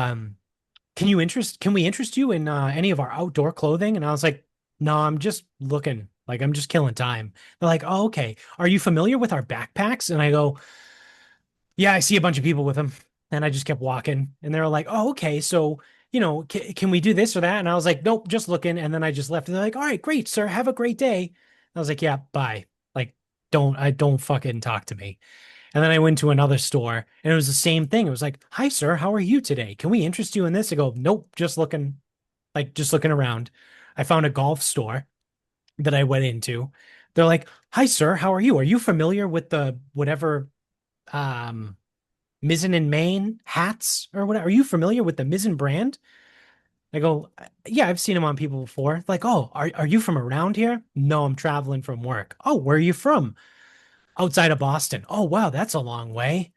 can we interest you in any of our outdoor clothing?" And I was like, "No, I'm just looking. Like I'm just killing time." They're like, "Oh, okay. Are you familiar with our backpacks?" And I go, "Yeah, I see a bunch of people with them." And I just kept walking. And they were like, "Oh, okay. So, can we do this or that?" And I was like, "Nope, just looking." And then I just left. And they're like, "All right, great, sir. Have a great day." I was like, "Yeah, bye." Like, don't fucking talk to me. And then I went to another store and it was the same thing. It was like, "Hi, sir. How are you today? Can we interest you in this?" I go, "Nope, just looking around." I found a golf store that I went into. They're like, "Hi, sir. How are you? Are you familiar with the whatever, um, Mizzen and Main hats or whatever? Are you familiar with the Mizzen brand?" I go, "Yeah, I've seen them on people before." Like, "Oh, are you from around here?" "No, I'm traveling from work." "Oh, where are you from?" "Outside of Boston." "Oh, wow, that's a long way."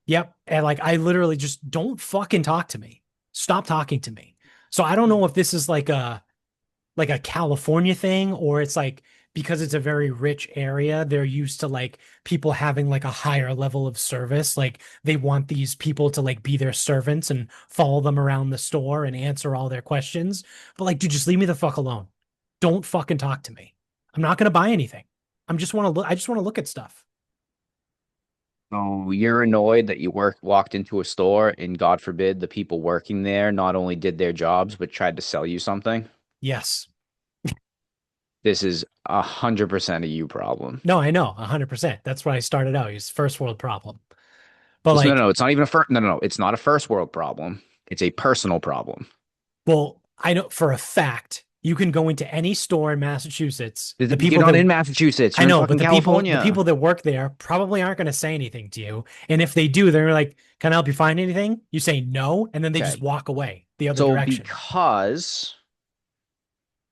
Yep. And like, I literally just don't fucking talk to me. Stop talking to me. So I don't know if this is like a California thing, or it's like because it's a very rich area, they're used to like people having like a higher level of service. Like they want these people to like be their servants and follow them around the store and answer all their questions. But like, dude, just leave me the fuck alone. Don't fucking talk to me. I'm not gonna buy anything. I just want to look at stuff. So you're annoyed that you walked into a store and God forbid the people working there not only did their jobs but tried to sell you something. Yes. This is 100% a you problem. No, I know, 100%. That's why I started out. It's first world problem. But No, like, no, it's not even a first. No, no, no. It's not a first world problem. It's a personal problem. well, I know for a fact you can go into any store in Massachusetts. The You're people not that in Massachusetts. I You're in know, but fucking the California. people that work there probably aren't going to say anything to you. And if they do, they're like, "Can I help you find anything?" You say no, and then they just Okay. walk away the other So direction. because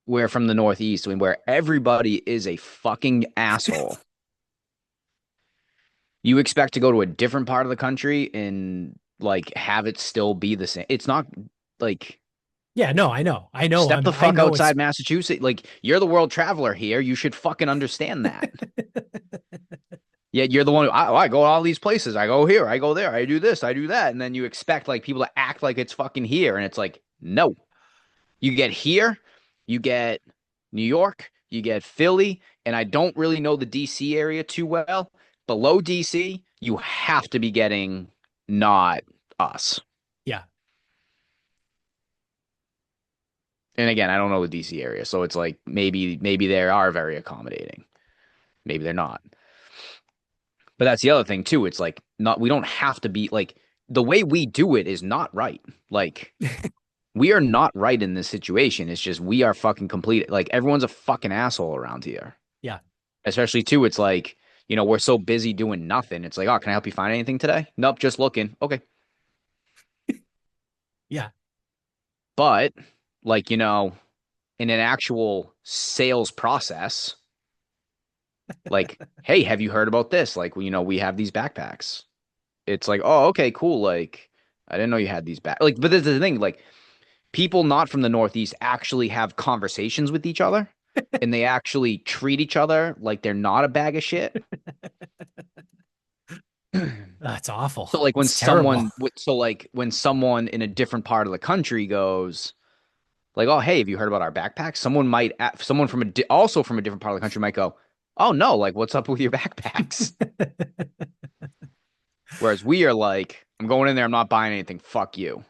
we're from the Northeast and where everybody is a fucking asshole, you expect to go to a different part of the country and like have it still be the same. It's not like Yeah, no, I know. step the I fuck know it's outside Massachusetts. Like you're the world traveler here. You should fucking understand that. Yet you're the one who I go to all these places. I go here, I go there, I do this, I do that, and then you expect like people to act like it's fucking here, and it's like no. You get here, you get New York, you get Philly, and I don't really know the DC area too well. Below DC, you have to be getting not us. yeah. And again, I don't know the DC area, so it's like maybe they are very accommodating. Maybe they're not. But that's the other thing too. It's like not we don't have to be like the way we do it is not right. Like we are not right in this situation. It's just we are fucking complete. Like everyone's a fucking asshole around here. Yeah. Especially too, it's like, we're so busy doing nothing. It's like, oh, can I help you find anything today? Nope, just looking. Okay. Yeah. But like, in an actual sales process, like, hey, have you heard about this? Like, we have these backpacks. It's like, oh, okay, cool. Like, I didn't know you had these back. Like, but this is the thing. Like, people not from the Northeast actually have conversations with each other, and they actually treat each other like they're not a bag of shit. That's awful. So like It's terrible. when someone in a different part of the country goes like, "Oh, hey, have you heard about our backpacks?" Someone also from a different part of the country might go, "Oh no, like what's up with your backpacks?" Whereas we are like, "I'm going in there, I'm not buying anything. Fuck you."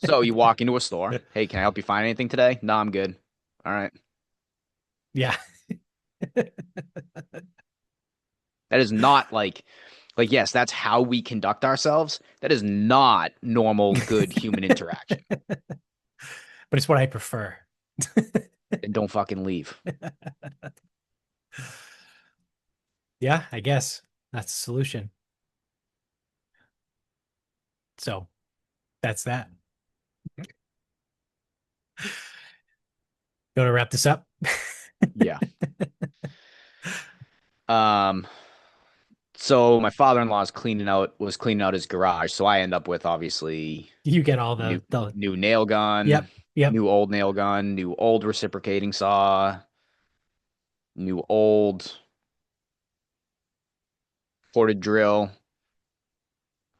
So you walk into a store, "Hey, can I help you find anything today?" "No, I'm good." "All right." Yeah. That is not like yes, that's how we conduct ourselves. That is not normal good human interaction. But it's what I prefer. And don't fucking leave. Yeah, I guess that's the solution. So that's that. You want to wrap this up? Yeah. Um so my father-in-law was cleaning out his garage, so I end up with obviously You get all new the new nail gun, yep, yep. new old nail gun, new old reciprocating saw, new old ported drill,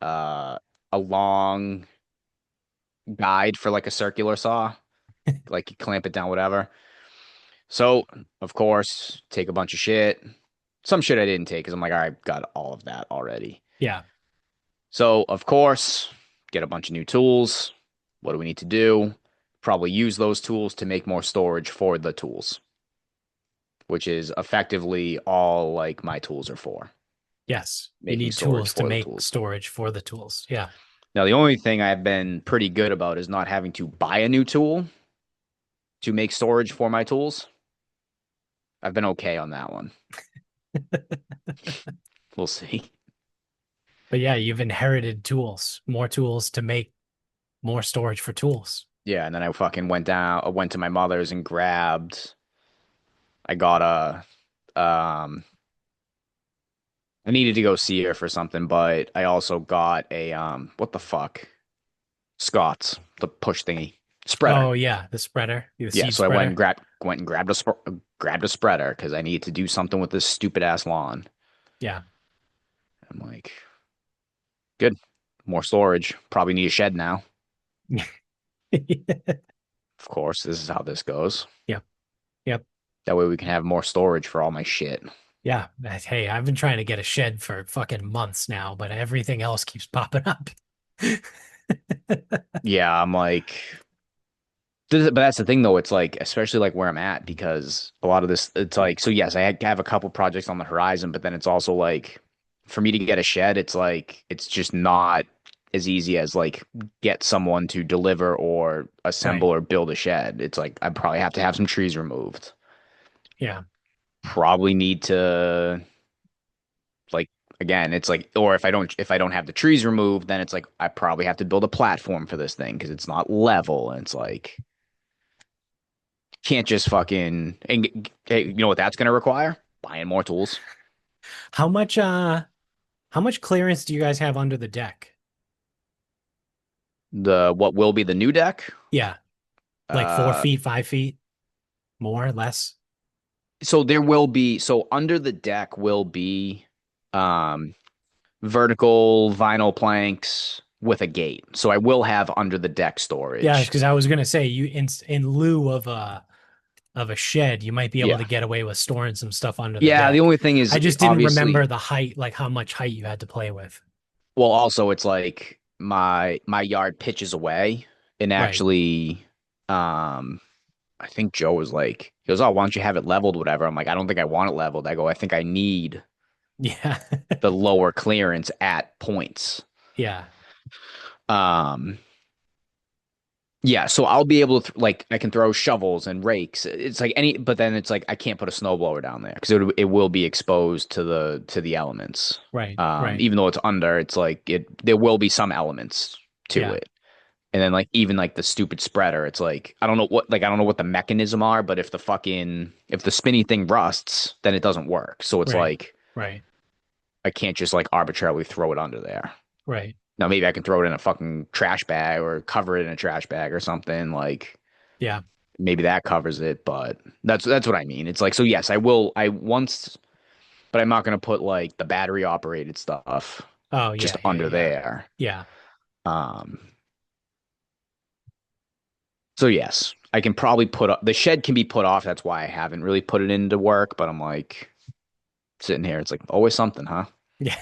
uh a long guide for like a circular saw, like you clamp it down, whatever. So, of course, take a bunch of shit. Some shit I didn't take because I'm like, all right, got all of that already. Yeah. So, of course, get a bunch of new tools. What do we need to do? Probably use those tools to make more storage for the tools, which is effectively all like my tools are for, Yes. You making need storage tools to for the make tools. storage for the tools. Yeah. Now, the only thing I've been pretty good about is not having to buy a new tool to make storage for my tools. I've been okay on that one. We'll see. But yeah, you've inherited tools, more tools to make more storage for tools. Yeah, and then I fucking went to my mother's and I got I needed to go see her for something, but I also got a, what the fuck? Scott's, the push thingy. Spreader. Oh yeah, the spreader, the Yeah, seed so I spreader. went and grabbed a spreader because I need to do something with this stupid ass lawn. Yeah. I'm like, good. More storage. Probably need a shed now. Of course, this is how this goes. Yep. Yep. That way we can have more storage for all my shit. Yeah. Hey, I've been trying to get a shed for fucking months now, but everything else keeps popping up. Yeah, I'm like, but that's the thing though. It's like, especially like where I'm at, because a lot of this, it's like, so yes, have a couple projects on the horizon, but then it's also like, for me to get a shed, it's like, it's just not as easy as like get someone to deliver or Right. assemble or build a shed. It's like, I probably have to have some trees removed. Yeah. Probably need to like, again, it's like, or if I don't have the trees removed, then it's like, I probably have to build a platform for this thing because it's not level. And it's like, can't just fucking and hey, you know what that's going to require? Buying more tools. How much how much clearance do you guys have under the deck? The what will be the new deck. Yeah. Like four Uh, feet, 5 feet, more, less? so there will be so under the deck will be um vertical vinyl planks with a gate. So I will have under the deck Yeah, storage. because I was gonna say you in lieu of a shed, you might be able Yeah. to get away with storing some stuff under the Yeah, the deck. only thing I is just didn't obviously remember the height, like how much height you had to play with. well also it's like my yard pitches away and Right. actually um I think Joe was like, he goes, "Oh, why don't you have it leveled, whatever?" I'm like, "I don't think I want it leveled." I go, "I think I need Yeah. the lower clearance at points." Yeah. Um, yeah, so I'll be able to like I can throw shovels and rakes. It's like any, but then it's like I can't put a snowblower down there because it will be exposed to the elements. Right. Right. Even though it's under, it's like there will be some elements to Yeah. it. And then like even like the stupid spreader, it's like I don't know what the mechanism are, but if the spinny thing rusts, then it doesn't work. So it's Right. like Right. I can't just like arbitrarily throw it under there. Right. Now maybe I can throw it in a fucking trash bag or cover it in a trash bag or something. Like Yeah. maybe that covers it, but that's what I mean. It's like so yes, I once but I'm not gonna put like the battery operated stuff Oh just yeah. Yeah. under Yeah. there. Yeah. Um So yes, I can probably the shed can be put off. That's why I haven't really put it into work, but I'm like sitting here, it's like always something, huh? Yeah.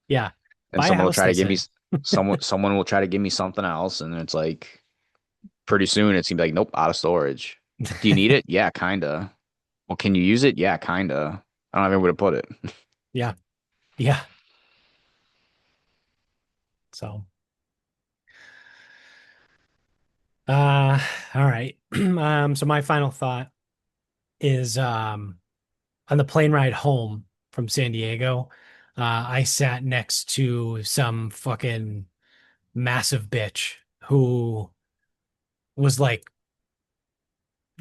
Yeah. And Buy a someone will house, try they to give me say. someone will try to give me something else, and it's like pretty soon it's gonna be like, nope, out of storage. Do you need it? Yeah, kinda. Well, can you use it? Yeah, kinda. I don't have anywhere to put it. Yeah. Yeah. So, uh, all right. So my final thought is on the plane ride home from San Diego, I sat next to some fucking massive bitch who was like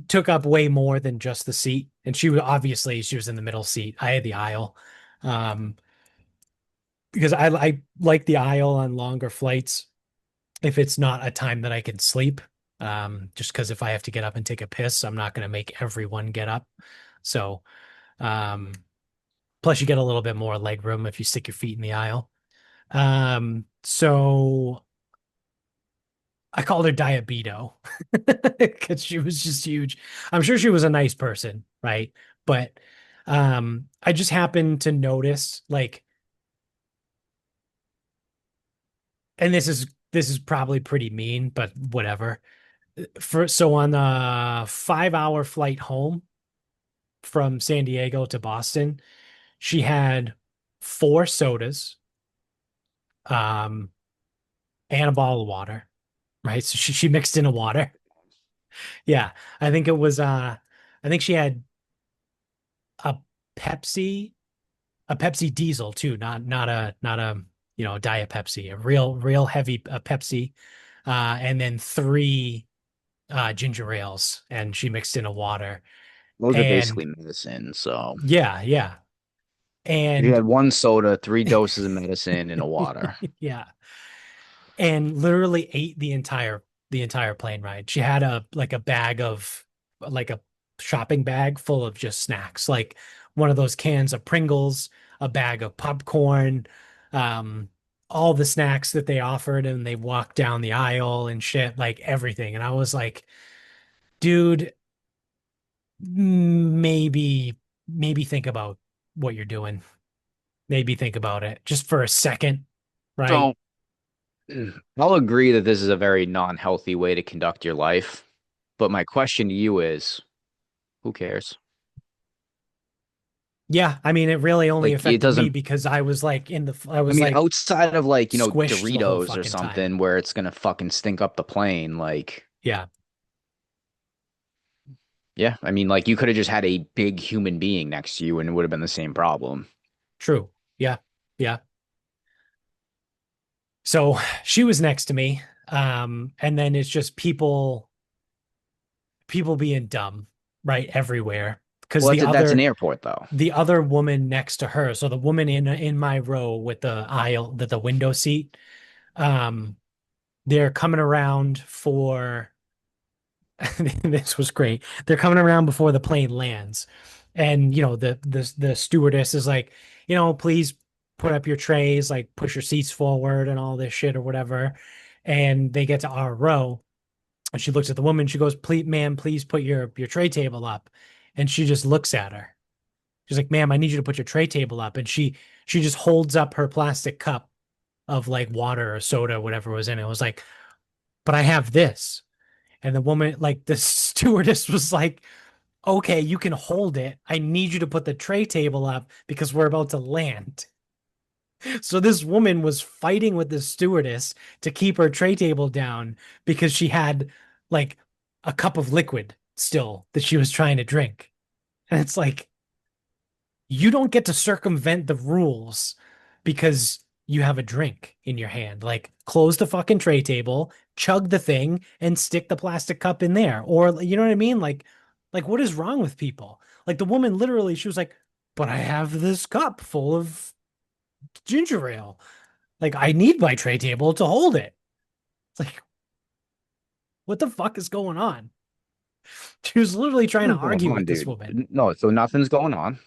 took up way more than just the seat. And she was in the middle seat. I had the aisle. Um, because I like the aisle on longer flights if it's not a time that I can sleep. Just because if I have to get up and take a piss, I'm not going to make everyone get up. So, um, plus you get a little bit more leg room if you stick your feet in the aisle. So I called her Diabeto because she was just huge. I'm sure she was a nice person, right? But I just happened to notice like, and this is probably pretty mean, but whatever. For so on the 5 hour flight home from San Diego to Boston, she had four sodas, um, and a bottle of water, right? So she mixed in a water. Yeah. I think it was I think she had a Pepsi, a Pepsi Diesel too, not a Diet Pepsi, a real heavy Pepsi, and then three ginger ales, and she mixed in a water. Those are And basically medicine. So yeah, yeah. if you And had one soda, three doses of medicine, and a water. yeah, and literally ate the entire plane ride. She had a like a bag of like a shopping bag full of just snacks, like one of those cans of Pringles, a bag of popcorn, um, all the snacks that they offered, and they walked down the aisle and shit, like everything. And I was like, dude, maybe think about what you're doing. Maybe think about it just for a second, right? So I'll agree that this is a very non-healthy way to conduct your life. But my question to you is, who cares? Yeah, I mean, it really only Like, it affected me doesn't, because I I was mean, like outside of like, squished the whole Doritos or fucking time. something where it's gonna fucking stink up the plane, like, Yeah, yeah, I mean, like, you could have just had a big human being next to you and it would have been the same problem. true. Yeah, yeah. So she was next to me. And then it's just people being dumb, right, everywhere. Because Well, that's an airport though. the other woman next to her, so the woman in my row with the window seat, um, they're coming around for this was great. They're coming around before the plane lands. And the stewardess is like, please put up your trays, like push your seats forward and all this shit or whatever. And they get to our row. And she looks at the woman, she goes, please, ma'am, please put your tray table up. And she just looks at her. She's like, ma'am, I need you to put your tray table up. And she just holds up her plastic cup of like water or soda, whatever was in it. It was like, but I have this. And the woman, like the stewardess was like, okay, you can hold it. I need you to put the tray table up because we're about to land. So this woman was fighting with the stewardess to keep her tray table down because she had like a cup of liquid still that she was trying to drink. And it's like, you don't get to circumvent the rules because you have a drink in your hand. Like, close the fucking tray table, chug the thing, and stick the plastic cup in there. Or, you know what I mean? Like what is wrong with people? Like the woman literally, she was like, "But I have this cup full of ginger ale. Like, I need my tray table to hold it." It's like, what the fuck is going on? She was literally trying to Nothing's going argue on, with this dude. woman. No, so nothing's going on.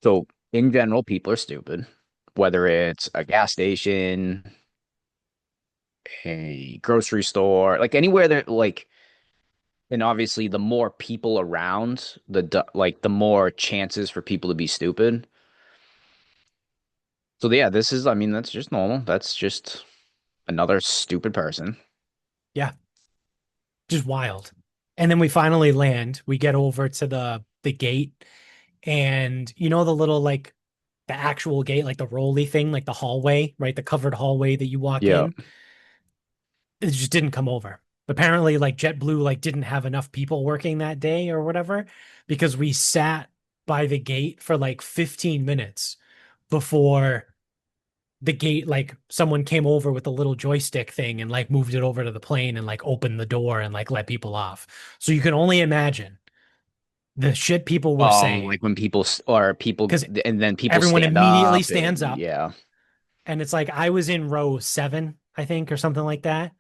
So in general, people are stupid, whether it's a gas station, a grocery store, like anywhere that like, and obviously the more people around, like the more chances for people to be stupid. So yeah, I mean, that's just normal. That's just another stupid person. Yeah, just wild. And then we finally land. We get over to the the gate, and you know the little like the actual gate, like the rolly thing, like the hallway, right? The covered hallway that you walk Yeah. in. It just didn't come over. Apparently, like JetBlue like didn't have enough people working that day or whatever, because we sat by the gate for like 15 minutes before the gate, like someone came over with a little joystick thing and like moved it over to the plane and like opened the door and like let people off. So you can only imagine the shit people were Oh, saying like when people or people, because and then people everyone stand immediately up stands and up. yeah. And it's like I was in row 7, I think, or something like that.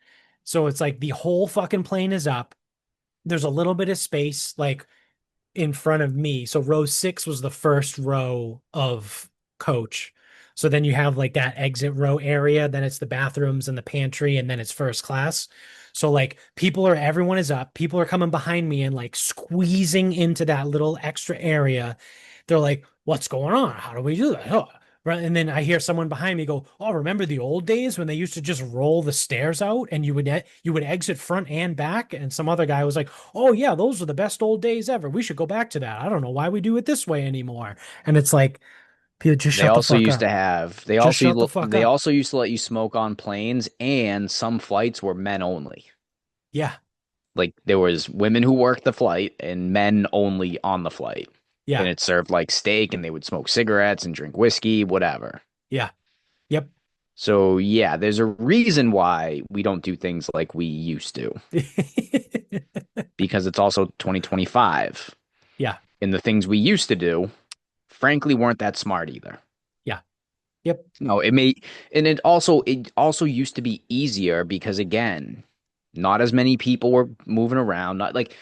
So it's like the whole fucking plane is up. There's a little bit of space like in front of me. So row 6 was the first row of coach. So then you have like that exit row area, then it's the bathrooms and the pantry, and then it's first class. So like everyone is up, people are coming behind me and like squeezing into that little extra area. They're like, what's going on? How do we do that? Oh. Right. And then I hear someone behind me go, "Oh, remember the old days when they used to just roll the stairs out and you would exit front and back?" And some other guy was like, "Oh yeah, those were the best old days ever. We should go back to that. I don't know why we do it this way anymore." And it's like, Peter, just They shut the also fuck used to up. have Just shut the fuck they up. also used to let you smoke on planes, and some flights were men only. Yeah, Like there was women who worked the flight and men only on the flight. And yeah, it served like steak and they would smoke cigarettes and drink whiskey, whatever. yeah, yep. So yeah, there's a reason why we don't do things like we used to because it's also 2025. Yeah, And the things we used to do, frankly, weren't that smart either. yeah, yep. No, and it also used to be easier because again, not as many people were moving around. Not like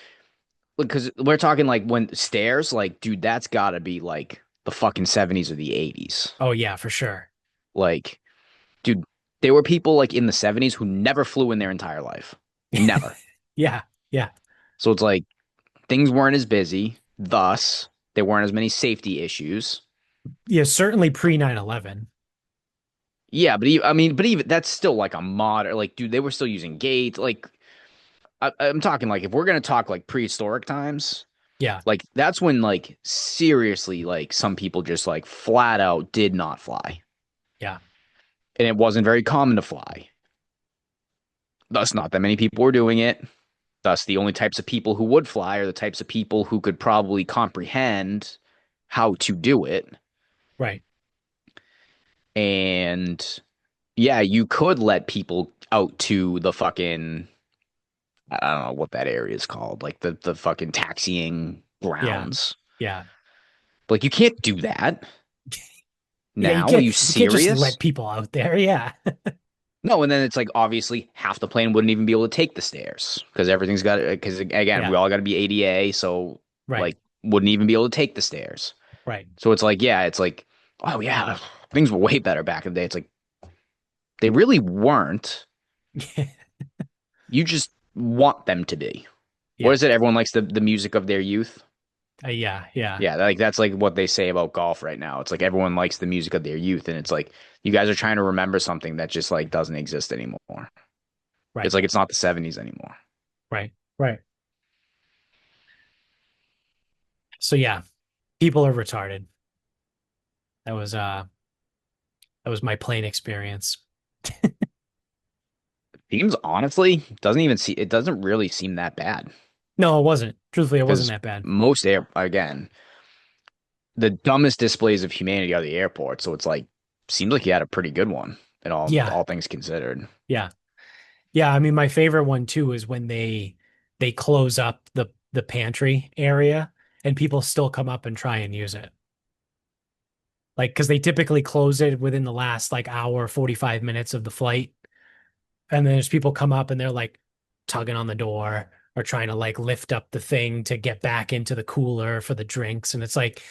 because we're talking like when stairs, like, dude, that's gotta be like the fucking 70s or the 80s. Oh yeah, for sure. Like, dude, there were people like in the 70s who never flew in their entire life. Never. Yeah, yeah. So it's like things weren't as busy, thus there weren't as many safety issues. Yeah, certainly pre 9/11. Yeah, I mean, but even that's still like a modern, like, dude, they were still using gates. Like, I'm talking like if we're gonna talk like prehistoric times, Yeah, like that's when like seriously, like some people just like flat out did not fly, yeah, and it wasn't very common to fly. Thus, not that many people were doing it. Thus, the only types of people who would fly are the types of people who could probably comprehend how to do it. right. And yeah, you could let people out to the fucking, I don't know what that area is called, like the fucking taxiing Yeah, grounds. yeah. Like you can't do that Yeah, now. Are you you can't just serious? let people out there. Yeah. No, and then it's like obviously half the plane wouldn't even be able to take the stairs because everything's got because again, we Yeah, all got to be ADA, so right, like wouldn't even be able to take the stairs. right. So it's like, yeah, it's like, oh yeah, things were way better back in the day. It's like they really weren't. You just want them to be. What Yeah. is it? Everyone likes the music of their youth. Yeah, yeah. Yeah, like that's like what they say about golf right now. It's like everyone likes the music of their youth, and it's like you guys are trying to remember something that just like doesn't exist anymore. It's Right, like it's not the 70s anymore. right, right. So yeah, people are retarded. That was uh that was my plane experience. Seems honestly doesn't even see it doesn't really seem that bad No, it wasn't. Truthfully, it wasn't because that bad. most air again the dumbest displays of humanity are the airport. So it's like seems like you had a pretty good one in Yeah, all things considered. yeah. Yeah, I mean my favorite one too is when they close up the pantry area and people still come up and try and use it. Like because they typically close it within the last like hour, 45 minutes of the flight. And then there's people come up and they're like tugging on the door or trying to like lift up the thing to get back into the cooler for the drinks. And it's like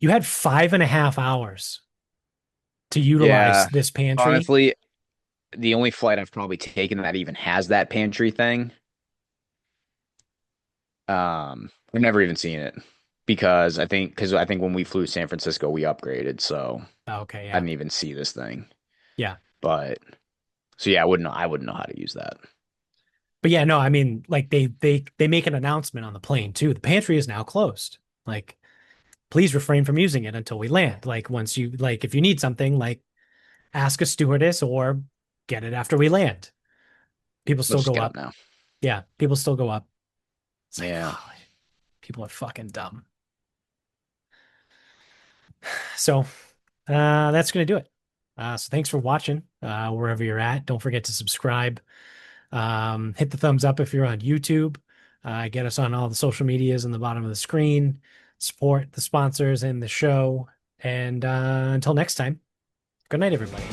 you had 5.5 hours to utilize Yeah, this pantry. honestly, the only flight I've probably taken that even has that pantry thing, I've never even seen it because I think when we flew to San Francisco, we upgraded, so Oh, okay, I yeah. didn't even see this thing. Yeah. But so yeah, I wouldn't know how to use that. But yeah, no, I mean, like they make an announcement on the plane too. The pantry is now closed. Like, please refrain from using it until we land. Like once you like if you need something, like ask a stewardess or get it after we land. People Let's still just go get up up. now. Yeah, people still go up. It's like, Yeah. oh, people are fucking dumb. So that's gonna do it. So thanks for watching, wherever you're at. Don't forget to subscribe. Hit the thumbs up if you're on YouTube. Get us on all the social medias in the bottom of the screen. Support the sponsors and the show. And until next time, good night, everybody.